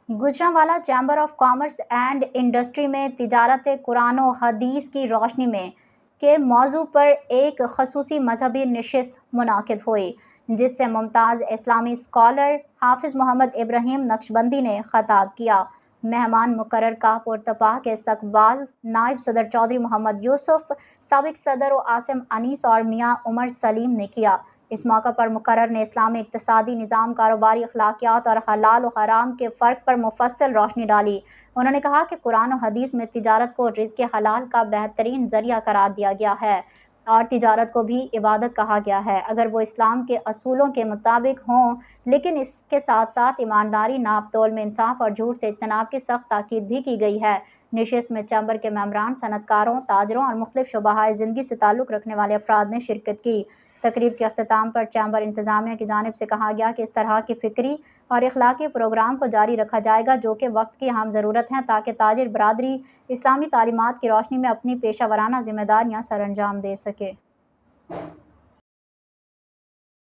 Gujranwala chamber of commerce and industry में तिजारत कुरान और हदीस की रोशनी में के मौजू पर एक खसूसी मजहबी नशिस्त मुनाकिद हुई, जिससे मुमताज़ इस्लामी स्कॉलर हाफिज़ मोहम्मद इब्राहिम नक्शबंदी ने खताब किया। मेहमान मुकर्रर का पुरतपाक इस्तकबाल नायब सदर चौधरी मोहम्मद यूसुफ, साबिक सदर व आसिम अनीस और मियाँ उमर सलीम ने किया। इस मौका पर मुकर्रर ने इस्लामी इक़्तिसादी निज़ाम, कारोबारी अखलाकियात और हलाल व हराम के फ़र्क पर मुफस्सल रोशनी डाली। उन्होंने कहा कि कुरान और हदीस में तिजारत को रिज़्क़ हलाल का बेहतरीन ज़रिया करार दिया गया है और तिजारत को भी इबादत कहा गया है, अगर वो इस्लाम के असूलों के मुताबिक हों, लेकिन इसके साथ साथ ईमानदारी, नाप तोल में इंसाफ और झूठ से इज्तनाब की सख्त ताकीद भी की गई है। नशिस्त में चैम्बर के मेंबरान, सनतकारों, ताजरों और मुख्तलिफ शुबाहाए ज़िंदगी से ताल्लुक़ रखने वाले अफराद ने शिरकत की। तकरीब के अख्ताम पर चैम्बर इंतज़ामिया की जानिब से कहा गया कि इस तरह के फ़िक्री और इखलाकी प्रोग्राम को जारी रखा जाएगा, जो कि वक्त की अहम ज़रूरत हैं, ताकि ताजिर बरादरी इस्लामी तालीमात की रोशनी में अपनी पेशा वराना ज़िम्मेदारियाँ सरअंजाम दे सके।